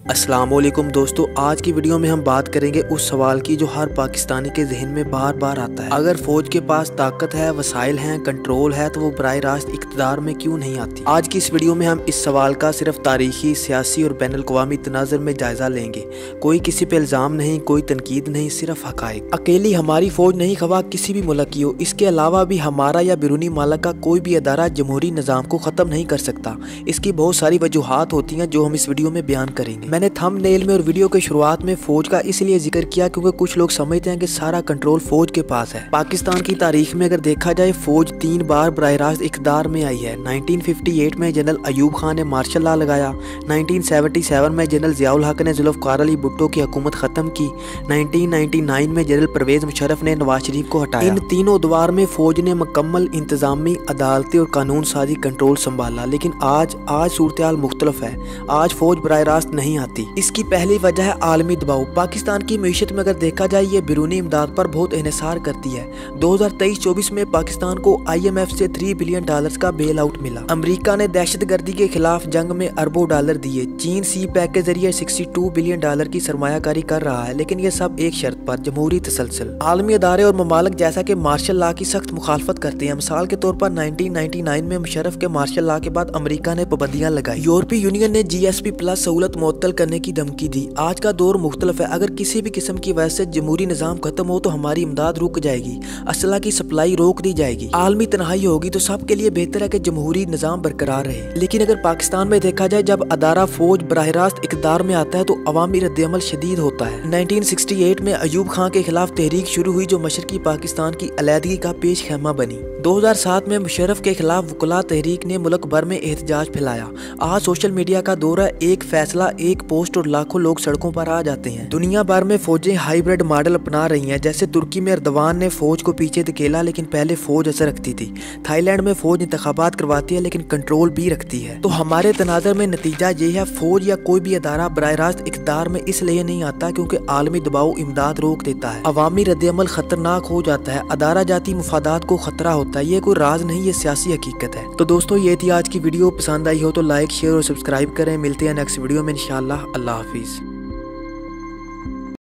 अस्सलामुअलैकुम दोस्तों, आज की वीडियो में हम बात करेंगे उस सवाल की जो हर पाकिस्तानी के जहन में बार बार आता है। अगर फौज के पास ताकत है, वसाइल हैं, कंट्रोल है तो वो बराह रास्त इक़्तिदार में क्यों नहीं आती। आज की इस वीडियो में हम इस सवाल का सिर्फ तारीखी, सियासी और बैनुल अक़वामी तनाज़ुर में जायजा लेंगे। कोई किसी पे इल्ज़ाम नहीं, कोई तनकीद नहीं, सिर्फ हक़ाइक़। अकेली हमारी फौज नहीं, खवा किसी भी मुल्क की हो, इसके अलावा भी हमारा या बैरूनी मुल्क का कोई भी अदारा जमहूरी निज़ाम को ख़त्म नहीं कर सकता। इसकी बहुत सारी वजूहात होती हैं जो हम इस वीडियो में बयान करेंगे। मैंने थंबनेल में और वीडियो के शुरुआत में फौज का इसलिए जिक्र किया क्योंकि कुछ लोग समझते हैं कि सारा कंट्रोल फौज के पास है। पाकिस्तान की तारीख में अगर देखा जाए, फौज 3 बार बराह रास्त इक़्तिदार में आई है। 1958 में जनरल अयूब खान ने मार्शल लॉ लगाया। 1977 में जनरल ज़ियाउल हक ने ज़ुल्फ़िकार अली भुट्टो की हुकूमत ख़त्म की। 1999 में जनरल परवेज़ मुशर्रफ ने नवाज शरीफ को हटाया। इन तीनों दौर में फौज ने मुकम्मल इंतज़ामी, अदालती और कानून साजी कंट्रोल संभाला। लेकिन आज सूरत-ए-हाल मुख्तलिफ है। आज फौज बराह रास्त नहीं आती। इसकी पहली वजह है आलमी दबाव। पाकिस्तान की मीशत में अगर देखा जाए, ये बैरूनी इमदाद पर बहुत इन्हिसार करती है। 2023-24 में पाकिस्तान को IMF से $3 बिलियन का बेल आउट मिला। अमेरिका ने दहशत गर्दी के खिलाफ जंग में अरबों डॉलर दिए। चीन सी पैक के जरिए $62 बिलियन की सरमायाकारी कर रहा है, लेकिन ये सब एक शर्त पर, जमहूरी तसलसल। आलमी अदारे और ममालिक जैसा कि मार्शल लॉ की सख्त मुखालफत करते हैं। मिसाल के तौर पर 1999 में मुशर्रफ के मार्शल लॉ के बाद अमेरिका ने पाबंदियां लगाई। यूरोपीय यूनियन ने GSP+ सहूलत मुअत्तल करने की धमकी दी। आज का दौर मुख्तलिफ है। अगर किसी भी किस्म की वजह से जमहूरी निज़ाम खत्म हो तो हमारी इमदाद रुक जाएगी, असला की सप्लाई रोक दी जाएगी, आलमी तनहाई होगी। तो सबके लिए बेहतर है कि जमहूरी निज़ाम बरकरार रहे। लेकिन अगर पाकिस्तान में देखा जाए, जब अदारा फौज बराह रास्त इक़्तिदार में आता है तो अवामी रद्द-ए-अमल शदीद होता है। 1968 में अयूब खान के खिलाफ तहरीक शुरू हुई जो मशरकी पाकिस्तान की अलहदगी का पेश खेमा बनी। 2007 में मुशर्रफ के खिलाफ वकला तहरीक ने मुल्क भर में एहतजाज फैलाया। आज सोशल मीडिया का दौर है। एक फैसला, एक पोस्ट और लाखों लोग सड़कों पर आ जाते हैं। दुनिया भर में फौजें हाइब्रिड मॉडल अपना रही हैं। जैसे तुर्की में एर्दोगान ने फौज को पीछे धकेला, लेकिन पहले फौज असर रखती थी। थाईलैंड में फौज इंतखाबात करवाती है, लेकिन कंट्रोल भी रखती है। तो हमारे तनाज़ुर में नतीजा ये है, फौज या कोई भी अदारा बराह रास्त इक़्तिदार में इसलिए नहीं आता क्योंकि आलमी दबाव इमदाद रोक देता है, अवामी रद्द-ए-अमल खतरनाक हो जाता है, अदारा जाती मुफादात को खतरा होता है। ये कोई राज नहीं, ये सियासी हकीकत है। तो दोस्तों, ये थी आज की वीडियो। पसंद आई हो तो लाइक, शेयर और सब्सक्राइब करें। मिलते हैं नेक्स्ट वीडियो में इंशाअल्लाह। अल्लाह हाफिज़।